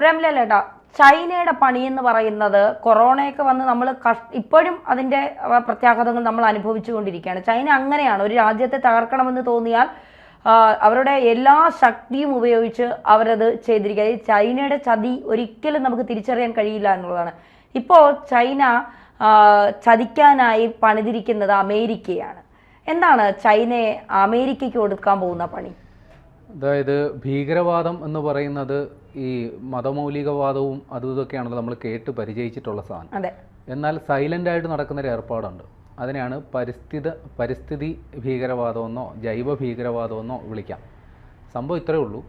പ്രേംലേട്ടാ, ചൈനയുടെ പണി എന്ന് പറയുന്നത് കൊറോണയൊക്കെ വന്ന് നമ്മൾ ഇപ്പോഴും അതിൻ്റെ പ്രത്യാഘാതങ്ങൾ നമ്മൾ അനുഭവിച്ചുകൊണ്ടിരിക്കുകയാണ്. ചൈന അങ്ങനെയാണ്, ഒരു രാജ്യത്തെ തകർക്കണമെന്ന് തോന്നിയാൽ അവരുടെ എല്ലാ ശക്തിയും ഉപയോഗിച്ച് അവരത് ചെയ്തിരിക്കുക. ചൈനയുടെ ചതി ഒരിക്കലും നമുക്ക് തിരിച്ചറിയാൻ കഴിയില്ല എന്നുള്ളതാണ്. ഇപ്പോൾ ചൈന ചതിക്കാനായി പണിതിരിക്കുന്നത് അമേരിക്കയാണ്. എന്താണ് ചൈനയെ അമേരിക്കയ്ക്ക് കൊടുക്കാൻ പോകുന്ന പണി? അതായത് ഭീകരവാദം എന്ന് പറയുന്നത് ഈ മതമൗലികവാദവും അതും ഇതൊക്കെയാണല്ലോ നമ്മൾ കേട്ട് പരിചയിച്ചിട്ടുള്ള സാധനം. അതെ. എന്നാൽ സൈലൻ്റായിട്ട് നടക്കുന്നൊരു ഏർപ്പാടുണ്ട്. അതിനെയാണ് പരിസ്ഥിതി ഭീകരവാദമെന്നോ ജൈവ ഭീകരവാദമെന്നോ വിളിക്കാം. സംഭവം ഇത്രയേ ഉള്ളൂ.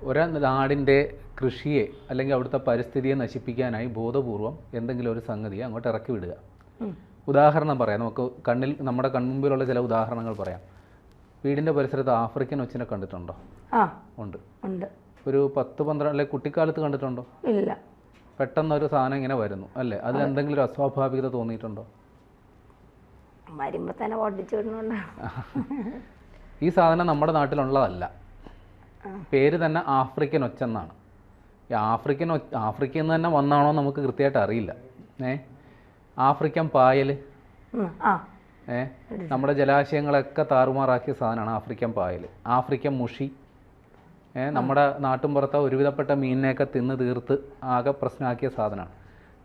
ഒരു നാടിൻ്റെ കൃഷിയെ അല്ലെങ്കിൽ അവിടുത്തെ പരിസ്ഥിതിയെ നശിപ്പിക്കാനായി ബോധപൂർവം എന്തെങ്കിലും ഒരു സംഗതിയെ അങ്ങോട്ട് ഇറക്കി വിടുക. ഉദാഹരണം പറയാം, നമ്മുടെ കൺമുമ്പിലുള്ള ചില ഉദാഹരണങ്ങൾ പറയാം. വീടിൻ്റെ പരിസരത്ത് ആഫ്രിക്കൻ ഒച്ചിനെ കണ്ടിട്ടുണ്ടോ? ഉണ്ട്. ഒരു 10-12 അല്ലെങ്കിൽ കുട്ടിക്കാലത്ത് കണ്ടിട്ടുണ്ടോ? ഇല്ല. പെട്ടെന്നൊരു സാധനം ഇങ്ങനെ വരുന്നു അല്ലേ, അതിൽ എന്തെങ്കിലും ഒരു അസ്വാഭാവികത തോന്നിയിട്ടുണ്ടോ? ഈ സാധനം നമ്മുടെ നാട്ടിലുള്ളതല്ല. പേര് തന്നെ ആഫ്രിക്കൻ ഒച്ചെന്നാണ്. ഈ ആഫ്രിക്കയിൽ നിന്ന് തന്നെ വന്നാണോ നമുക്ക് കൃത്യമായിട്ട് അറിയില്ല. ആഫ്രിക്കൻ പായൽ, നമ്മുടെ ജലാശയങ്ങളൊക്കെ താറുമാറാക്കിയ സാധനമാണ് ആഫ്രിക്കൻ പായൽ. ആഫ്രിക്കൻ മുഷി, നമ്മുടെ നാട്ടിൻപുറത്തെ ഒരുവിധപ്പെട്ട മീനിനെയൊക്കെ തിന്ന് തീർത്ത് ആകെ പ്രശ്നമാക്കിയ സാധനമാണ്.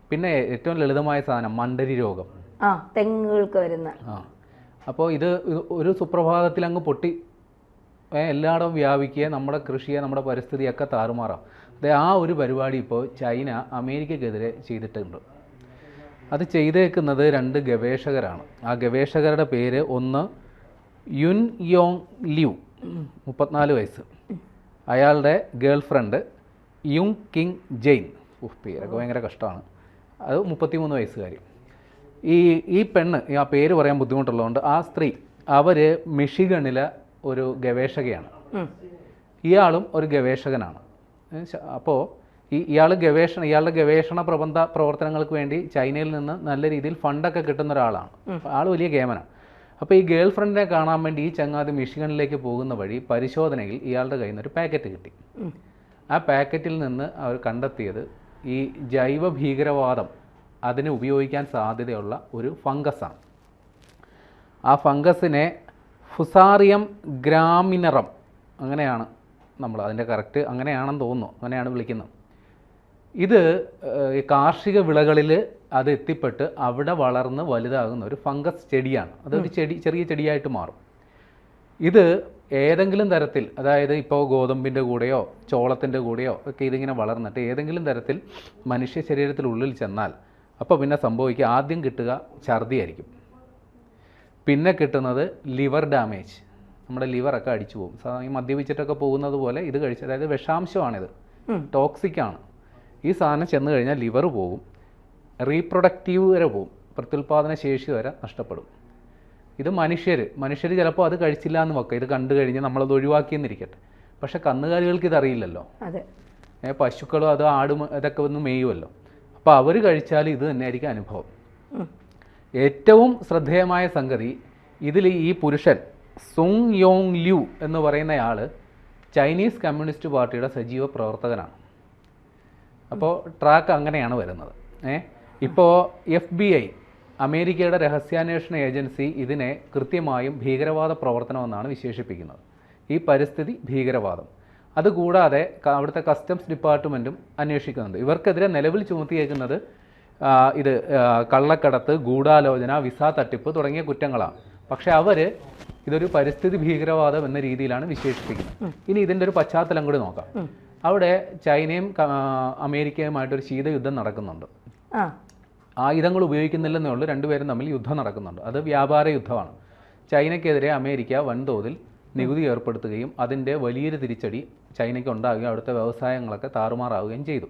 പിന്നെ ഏറ്റവും ലളിതമായ സാധനം മണ്ടരി രോഗം, തെങ്ങുകൾക്ക് വരുന്ന. അപ്പോൾ ഇത് ഒരു സുപ്രഭാതത്തിൽ അങ്ങ് പൊട്ടി എല്ലായിടവും വ്യാപിക്കുക, നമ്മുടെ കൃഷിയെ നമ്മുടെ പരിസ്ഥിതിയൊക്കെ താറുമാറാം. ആ ഒരു പരിപാടി ഇപ്പോൾ ചൈന അമേരിക്കക്കെതിരെ ചെയ്തിട്ടുണ്ട്. അത് ചെയ്തേക്കുന്നത് 2 ഗവേഷകരാണ്. ആ ഗവേഷകരുടെ പേര്, ഒന്ന് യുൻ യോങ് ലിu 34 വയസ്സ്, അയാളുടെ ഗേൾ ഫ്രണ്ട് യുങ് കിങ് ജെയിൻ, പേരൊക്കെ ഭയങ്കര കഷ്ടമാണ്, അത് 33 വയസ്സുകാരി. ഈ പെണ്ണ്, ആ പേര് പറയാൻ ബുദ്ധിമുട്ടുള്ളതുകൊണ്ട് ആ സ്ത്രീ, അവർ മിഷിഗണിലെ ഒരു ഗവേഷകയാണ്. ഇയാളും ഒരു ഗവേഷകനാണ്. അപ്പോൾ ഇയാളുടെ ഗവേഷണ പ്രവർത്തനങ്ങൾക്ക് വേണ്ടി ചൈനയിൽ നിന്ന് നല്ല രീതിയിൽ ഫണ്ടൊക്കെ കിട്ടുന്ന ഒരാളാണ്. ആൾ വലിയ കേമനാണ്. അപ്പോൾ ഈ ഗേൾ ഫ്രണ്ടിനെ കാണാൻ വേണ്ടി ഈ ചങ്ങാതി മിഷിഗണിലേക്ക് പോകുന്ന വഴി പരിശോധനയിൽ ഇയാളുടെ കയ്യിൽ നിന്ന് ഒരു പാക്കറ്റ് കിട്ടി. ആ പാക്കറ്റിൽ നിന്ന് അവർ കണ്ടെത്തിയത് ഈ ജൈവ ഭീകരവാദം അതിന് ഉപയോഗിക്കാൻ സാധ്യതയുള്ള ഒരു ഫംഗസാണ്. ആ ഫംഗസിനെ ഫുസാറിയം ഗ്രാമിനറം, അങ്ങനെയാണ് അതിൻ്റെ കറക്റ്റ് അങ്ങനെയാണെന്ന് തോന്നുന്നു, അങ്ങനെയാണ് വിളിക്കുന്നത്. ഇത് കാർഷിക വിളകളിൽ അത് എത്തിപ്പെട്ട് അവിടെ വളർന്ന് വലുതാകുന്ന ഒരു ഫംഗസ് ചെടിയാണ്. അതൊരു ചെറിയ ചെടിയായിട്ട് മാറും. ഇത് ഏതെങ്കിലും തരത്തിൽ, അതായത് ഇപ്പോൾ ഗോതമ്പിൻ്റെ കൂടെയോ ചോളത്തിൻ്റെ കൂടെയോ ഒക്കെ ഇതിങ്ങനെ വളർന്നിട്ട് ഏതെങ്കിലും തരത്തിൽ മനുഷ്യ ശരീരത്തിനുള്ളിൽ ചെന്നാൽ അപ്പോൾ പിന്നെ സംഭവിക്കുക, ആദ്യം കിട്ടുക ഛർദിയായിരിക്കും. പിന്നെ കിട്ടുന്നത് ലിവർ ഡാമേജ്, നമ്മുടെ ലിവറൊക്കെ അടിച്ചു പോകും. ഈ മദ്യപിച്ചിട്ടൊക്കെ പോകുന്നത് പോലെ ഇത് കഴിച്ച്, അതായത് വിഷാംശമാണിത്, ടോക്സിക്കാണ്. ഈ സാധനം ചെന്ന് കഴിഞ്ഞാൽ ലിവർ പോകും, റീപ്രൊഡക്റ്റീവ് വരെ പോകും, പ്രത്യുൽപാദന ശേഷി വരെ നഷ്ടപ്പെടും. ഇത് മനുഷ്യർ ചിലപ്പോൾ അത് കഴിച്ചില്ല എന്ന് വെക്കാം, ഇത് കണ്ടു കഴിഞ്ഞ് നമ്മളത് ഒഴിവാക്കിയെന്നിരിക്കട്ടെ. പക്ഷെ കന്നുകാലികൾക്ക് ഇതറിയില്ലല്ലോ. പശുക്കളും അത് ആടും ഇതൊക്കെ ഒന്ന് മേയുമല്ലോ. അപ്പോൾ അവർ കഴിച്ചാൽ ഇത് തന്നെയായിരിക്കും അനുഭവം. ഏറ്റവും ശ്രദ്ധേയമായ സംഗതി, ഇതിൽ ഈ പുരുഷൻ സുങ് യോങ് ലിu എന്ന് പറയുന്നയാൾ ചൈനീസ് കമ്മ്യൂണിസ്റ്റ് പാർട്ടിയുടെ സജീവ പ്രവർത്തകനാണ്. അപ്പോൾ ട്രാക്ക് അങ്ങനെയാണ് വരുന്നത്. ഇപ്പോൾ FBI, അമേരിക്കയുടെ രഹസ്യാന്വേഷണ ഏജൻസി, ഇതിനെ കൃത്യമായും ഭീകരവാദ പ്രവർത്തനമെന്നാണ് വിശേഷിപ്പിക്കുന്നത്, ഈ പരിസ്ഥിതി ഭീകരവാദം. അതുകൂടാതെ അവിടുത്തെ കസ്റ്റംസ് ഡിപ്പാർട്ട്മെൻറ്റും അന്വേഷിക്കുന്നുണ്ട്. ഇവർക്കെതിരെ നിലവിൽ ചുമത്തിയേക്കുന്നത് ഇത് കള്ളക്കടത്ത്, ഗൂഢാലോചന, വിസ തട്ടിപ്പ് തുടങ്ങിയ കുറ്റങ്ങളാണ്. പക്ഷേ അവർ ഇതൊരു പരിസ്ഥിതി ഭീകരവാദം എന്ന രീതിയിലാണ് വിശേഷിപ്പിക്കുന്നത്. ഇനി ഇതിൻ്റെ ഒരു പശ്ചാത്തലം കൂടി നോക്കാം. അവിടെ ചൈനയും അമേരിക്കയുമായിട്ടൊരു ശീതയുദ്ധം നടക്കുന്നുണ്ട്. ആയുധങ്ങൾ ഉപയോഗിക്കുന്നില്ലെന്നേ ഉള്ളൂ, രണ്ടുപേരും തമ്മിൽ യുദ്ധം നടക്കുന്നുണ്ട്. അത് വ്യാപാര യുദ്ധമാണ്. ചൈനയ്ക്കെതിരെ അമേരിക്ക വൻതോതിൽ നികുതി ഏർപ്പെടുത്തുകയും അതിൻ്റെ വലിയൊരു തിരിച്ചടി ചൈനയ്ക്ക് ഉണ്ടാവുകയും അവിടുത്തെ വ്യവസായങ്ങളൊക്കെ താറുമാറാവുകയും ചെയ്തു.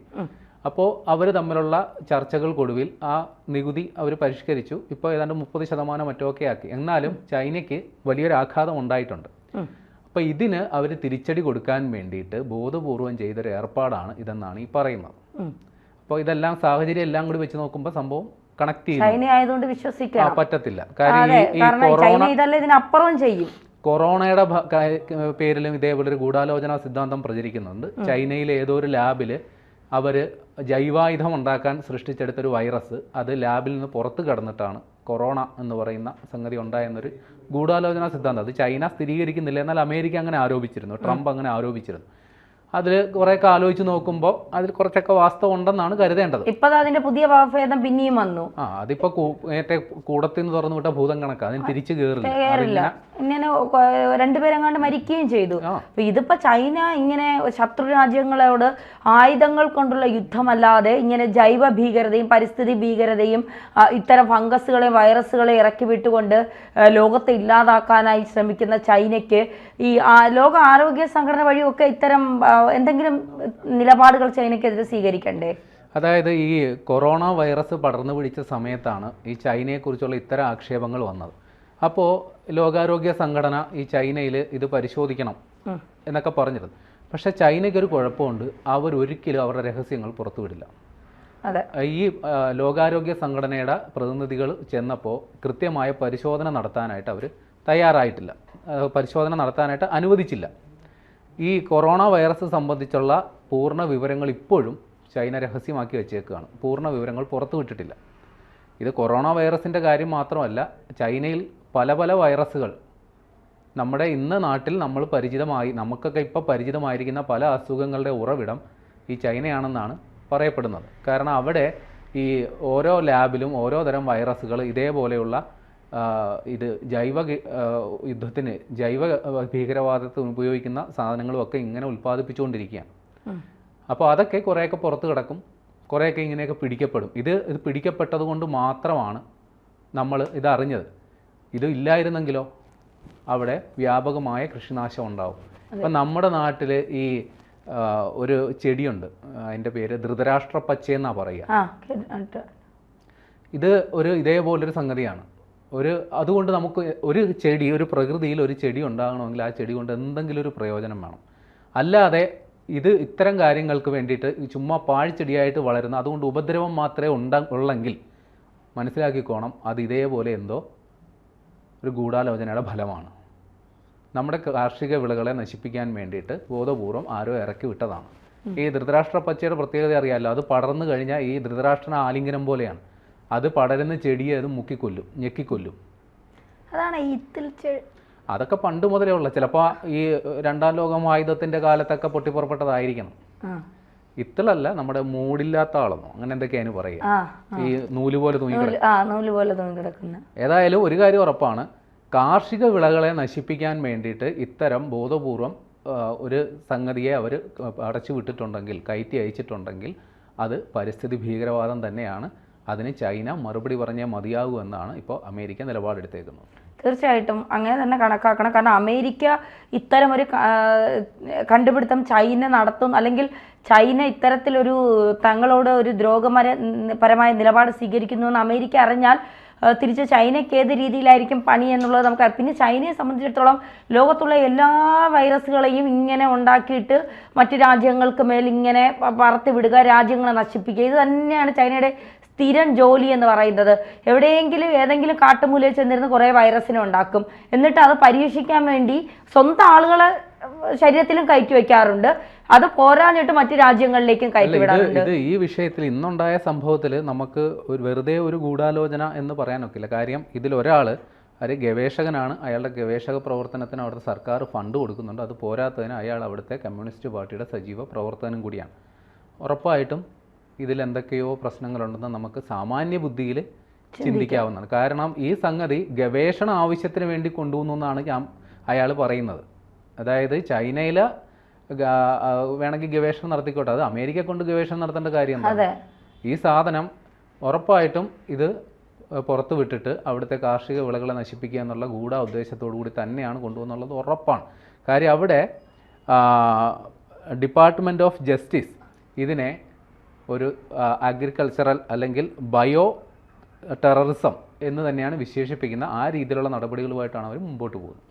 അപ്പോൾ അവർ തമ്മിലുള്ള ചർച്ചകൾക്കൊടുവിൽ ആ നികുതി അവർ പരിഷ്കരിച്ചു. ഇപ്പോൾ ഏതാണ്ട് 30% മറ്റൊക്കെ ആക്കി. എന്നാലും ചൈനയ്ക്ക് വലിയൊരു ആഘാതം ഉണ്ടായിട്ടുണ്ട്. അപ്പോൾ ഇതിന് അവർ തിരിച്ചടി കൊടുക്കാൻ വേണ്ടിയിട്ട് ബോധപൂർവം ചെയ്തൊരു ഏർപ്പാടാണ് ഇതെന്നാണ് ഈ പറയുന്നത്. അപ്പോൾ ഇതെല്ലാം സാഹചര്യം എല്ലാം കൂടി വെച്ച് നോക്കുമ്പോൾ സംഭവം കണക്ട് ചെയ്യുന്നു പറ്റത്തില്ല. കൊറോണയുടെ പേരിലും ഇതേപോലെ ഒരു ഗൂഢാലോചന സിദ്ധാന്തം പ്രചരിക്കുന്നുണ്ട്. ചൈനയിലെ ഏതോ ഒരു ലാബിൽ അവർ ജൈവായുധം ഉണ്ടാക്കാൻ സൃഷ്ടിച്ചെടുത്തൊരു വൈറസ് അത് ലാബിൽ നിന്ന് പുറത്ത് കടന്നിട്ടാണ് കൊറോണ എന്ന് പറയുന്ന സംഗതി ഉണ്ടായെന്നൊരു ഗൂഢാലോചന സിദ്ധാന്തം. അത് ചൈന സ്ഥിരീകരിക്കുന്നില്ല, എന്നാൽ അമേരിക്ക അങ്ങനെ ആരോപിച്ചിരുന്നു, ട്രംപ് അങ്ങനെ ആരോപിച്ചിരുന്നു. അതിൽ കുറേയൊക്കെ ആലോചിച്ച് നോക്കുമ്പോൾ അതിൽ കുറച്ചൊക്കെ വാസ്തവം ഉണ്ടെന്നാണ് കരുതേണ്ടത്. ഇപ്പം അതിന്റെ പുതിയ വകഭേദം പിന്നെയും വന്നു. അതിപ്പോ മറ്റേ കൂടത്തിൽ നിന്ന് തുറന്നു വിട്ട ഭൂതം കണക്കാ, അതിന് തിരിച്ചു കയറില്ല. ഇങ്ങനെ രണ്ടുപേരെങ്ങാണ്ട് മരിക്കുകയും ചെയ്തു. അപ്പൊ ഇതിപ്പോ ചൈന ഇങ്ങനെ ശത്രു രാജ്യങ്ങളോട് ആയുധങ്ങൾ കൊണ്ടുള്ള യുദ്ധമല്ലാതെ ഇങ്ങനെ ജൈവ ഭീകരതയും പരിസ്ഥിതി ഭീകരതയും ഇത്തരം ഫംഗസുകളെയും വൈറസുകളെ ഇറക്കി വിട്ടുകൊണ്ട് ലോകത്തെ ഇല്ലാതാക്കാനായി ശ്രമിക്കുന്ന ചൈനയ്ക്ക് ഈ ലോക ആരോഗ്യ സംഘടന വഴിയൊക്കെ ഇത്തരം എന്തെങ്കിലും നിലപാടുകൾ ചൈനയ്ക്കെതിരെ സ്വീകരിക്കണ്ടേ? അതായത് ഈ കൊറോണ വൈറസ് പടർന്നു പിടിച്ച സമയത്താണ് ഈ ചൈനയെക്കുറിച്ചുള്ള ഇത്തരം ആക്ഷേപങ്ങൾ വന്നത്. അപ്പോൾ ലോകാരോഗ്യ സംഘടന ഈ ചൈനയിൽ ഇത് പരിശോധിക്കണം എന്നൊക്കെ പറഞ്ഞിരുന്നു. പക്ഷേ ചൈനയ്ക്കൊരു കുഴപ്പമുണ്ട്, അവരൊരിക്കലും അവരുടെ രഹസ്യങ്ങൾ പുറത്തുവിടില്ല. ഈ ലോകാരോഗ്യ സംഘടനയുടെ പ്രതിനിധികൾ ചെന്നപ്പോൾ കൃത്യമായ പരിശോധന നടത്താനായിട്ട് അവർ തയ്യാറായിട്ടില്ല, പരിശോധന നടത്താനായിട്ട് അനുവദിച്ചില്ല. ഈ കൊറോണ വൈറസ് സംബന്ധിച്ചുള്ള പൂർണ്ണ വിവരങ്ങൾ ഇപ്പോഴും ചൈന രഹസ്യമാക്കി വെച്ചേക്കുകയാണ്, പൂർണ്ണ വിവരങ്ങൾ പുറത്തു വിട്ടിട്ടില്ല. ഇത് കൊറോണ വൈറസിൻ്റെ കാര്യം മാത്രമല്ല, ചൈനയിൽ പല പല വൈറസുകൾ നമ്മുടെ ഇന്ന് നാട്ടിൽ നമുക്കൊക്കെ ഇപ്പോൾ പരിചിതമായിരിക്കുന്ന പല അസുഖങ്ങളുടെ ഉറവിടം ഈ ചൈനയാണെന്നാണ് പറയപ്പെടുന്നത്. കാരണം അവിടെ ഈ ഓരോ ലാബിലും ഓരോ തരം വൈറസുകൾ ഇതേപോലെയുള്ള ഇത് യുദ്ധത്തിന് ജൈവ ഭീകരവാദത്തിന് ഉപയോഗിക്കുന്ന സാധനങ്ങളുമൊക്കെ ഇങ്ങനെ ഉൽപ്പാദിപ്പിച്ചുകൊണ്ടിരിക്കുകയാണ്. അപ്പോൾ അതൊക്കെ കുറേയൊക്കെ പുറത്ത് കിടക്കും, കുറേയൊക്കെ ഇങ്ങനെയൊക്കെ പിടിക്കപ്പെടും. ഇത് പിടിക്കപ്പെട്ടത് കൊണ്ട് മാത്രമാണ് നമ്മൾ ഇതറിഞ്ഞത്. ഇത് ഇല്ലായിരുന്നെങ്കിലോ അവിടെ വ്യാപകമായ കൃഷിനാശം ഉണ്ടാവും. ഇപ്പം നമ്മുടെ നാട്ടിൽ ഈ ഒരു ചെടിയുണ്ട്, അതിൻ്റെ പേര് ധൃതരാഷ്ട്ര പച്ചയെന്നാണ് പറയുക. ഇത് ഇതേപോലൊരു സംഗതിയാണ്. അതുകൊണ്ട് നമുക്ക് ഒരു പ്രകൃതിയിൽ ഒരു ചെടി ഉണ്ടാകണമെങ്കിൽ ആ ചെടി കൊണ്ട് എന്തെങ്കിലും ഒരു പ്രയോജനം വേണം. അല്ലാതെ ഇത് ഇത്തരം കാര്യങ്ങൾക്ക് വേണ്ടിയിട്ട് ചുമ്മാ പാഴ്ചെടിയായിട്ട് വളരുന്ന, അതുകൊണ്ട് ഉപദ്രവം മാത്രമേ ഉള്ളെങ്കിൽ മനസ്സിലാക്കിക്കോണം, അത് ഇതേപോലെ എന്തോ ഒരു ഗൂഢാലോചനയുടെ ഫലമാണ്. നമ്മുടെ കാർഷിക വിളകളെ നശിപ്പിക്കാൻ വേണ്ടിയിട്ട് ബോധപൂർവം ആരോ ഇറക്കി വിട്ടതാണ്. ഈ ധൃതരാഷ്ട്ര പച്ചയുടെ പ്രത്യേകത അറിയാമല്ലോ, അത് പടർന്നു കഴിഞ്ഞാൽ ഈ ധൃതരാഷ്ട്രന ആലിംഗനം പോലെയാണ്. അത് പടരുന്ന ചെടിയെ അത് ഞെക്കിക്കൊല്ലും. അതൊക്കെ പണ്ട് മുതലേ ഉള്ള, ചിലപ്പോൾ ഈ രണ്ടാം ലോക മഹായുദ്ധത്തിൻ്റെ കാലത്തൊക്കെ പൊട്ടിപ്പുറപ്പെട്ടതായിരിക്കണം. ഇത്തളല്ല, നമ്മുടെ മൂടില്ലാത്ത ആളെന്നോ അങ്ങനെ എന്തൊക്കെയാണ് പറയുക, ഈ നൂല് പോലെ തൂങ്ങിക്കിടക്കുന്ന. ഏതായാലും ഒരു കാര്യം ഉറപ്പാണ്, കാർഷിക വിളകളെ നശിപ്പിക്കാൻ വേണ്ടിയിട്ട് ഇത്തരം ബോധപൂർവം ഒരു സംഗതിയെ അവർ അടച്ചു വിട്ടിട്ടുണ്ടെങ്കിൽ, കയറ്റി അയച്ചിട്ടുണ്ടെങ്കിൽ അത് പരിസ്ഥിതി ഭീകരവാദം തന്നെയാണ്. അതിന് ചൈന മറുപടി പറഞ്ഞേ മതിയാകൂ എന്നാണ് ഇപ്പോൾ അമേരിക്ക നിലപാടെടുത്തേക്കുന്നത്. തീർച്ചയായിട്ടും അങ്ങനെ തന്നെ കണക്കാക്കണം. കാരണം അമേരിക്ക ഇത്തരമൊരു കണ്ടുപിടുത്തം ചൈന നടത്തും, അല്ലെങ്കിൽ ചൈന ഇത്തരത്തിലൊരു തങ്ങളോട് ഒരു ദ്രോഹപരമായ നിലപാട് സ്വീകരിക്കുന്നു എന്ന് അമേരിക്ക അറിഞ്ഞാൽ തിരിച്ച് ചൈനയ്ക്ക് ഏത് രീതിയിലായിരിക്കും പണി എന്നുള്ളത് നമുക്കറിയാം. പിന്നെ ചൈനയെ സംബന്ധിച്ചിടത്തോളം ലോകത്തുള്ള എല്ലാ വൈറസുകളെയും ഇങ്ങനെ ഉണ്ടാക്കിയിട്ട് മറ്റു രാജ്യങ്ങൾക്ക് മേൽ ഇങ്ങനെ പറത്തിവിടുക, രാജ്യങ്ങളെ നശിപ്പിക്കുക, ഇത് തന്നെയാണ് ചൈനയുടെ സ്ഥിരം ജോലി എന്ന് പറയുന്നത്. എവിടെയെങ്കിലും ഏതെങ്കിലും കാട്ടുമൂലയിൽ ചെന്നിരുന്ന് കുറേ വൈറസിനെ ഉണ്ടാക്കും, എന്നിട്ട് അത് പരീക്ഷിക്കാൻ വേണ്ടി സ്വന്തം ആളുകളെ ശരീരത്തിലും കയറ്റി വയ്ക്കാറുണ്ട്. അത് പോരാഞ്ഞിട്ട് മറ്റു രാജ്യങ്ങളിലേക്കും കയറ്റി വിടാറുണ്ട്. ഈ വിഷയത്തിൽ ഇന്നുണ്ടായ സംഭവത്തിൽ നമുക്ക് വെറുതെ ഒരു ഗൂഢാലോചന എന്ന് പറയാനൊക്കില്ല. കാര്യം ഇതിലൊരാൾ ഒരു ഗവേഷകനാണ്, അയാളുടെ ഗവേഷക പ്രവർത്തനത്തിന് അവിടുത്തെ സർക്കാർ ഫണ്ട് കൊടുക്കുന്നുണ്ട്. അത് പോരാത്തതിന് അയാൾ അവിടുത്തെ കമ്മ്യൂണിസ്റ്റ് പാർട്ടിയുടെ സജീവ പ്രവർത്തനം കൂടിയാണ്. ഉറപ്പായിട്ടും ഇതിലെന്തൊക്കെയോ പ്രശ്നങ്ങളുണ്ടെന്ന് നമുക്ക് സാമാന്യ ബുദ്ധിയിൽ ചിന്തിക്കാവുന്നതാണ്. കാരണം ഈ സംഗതി ഗവേഷണ ആവശ്യത്തിന് വേണ്ടി കൊണ്ടുവന്നു എന്നാണ് അയാൾ പറയുന്നത്. അതായത് ചൈനയിൽ വേണമെങ്കിൽ ഗവേഷണം നടത്തിക്കോട്ടെ, അത് അമേരിക്ക കൊണ്ട് ഗവേഷണം നടത്തേണ്ട കാര്യം എന്താണ്? ഈ സാധനം ഉറപ്പായിട്ടും ഇത് പുറത്തു വിട്ടിട്ട് അവിടുത്തെ കാർഷിക വിളകളെ നശിപ്പിക്കുക എന്നുള്ള ഗൂഢ ഉദ്ദേശത്തോടു കൂടി തന്നെയാണ് കൊണ്ടുവന്നുള്ളത് ഉറപ്പാണ്. കാര്യം അവിടെ ഡിപ്പാർട്ട്മെൻറ്റ് ഓഫ് ജസ്റ്റിസ് ഇതിനെ ഒരു അഗ്രികൾച്ചറൽ അല്ലെങ്കിൽ ബയോ ടെററിസം എന്ന് തന്നെയാണ് വിശേഷിപ്പിക്കുന്ന. ആ രീതിയിലുള്ള നടപടികളുമായിട്ടാണ് അവർ മുമ്പോട്ട് പോകുന്നത്.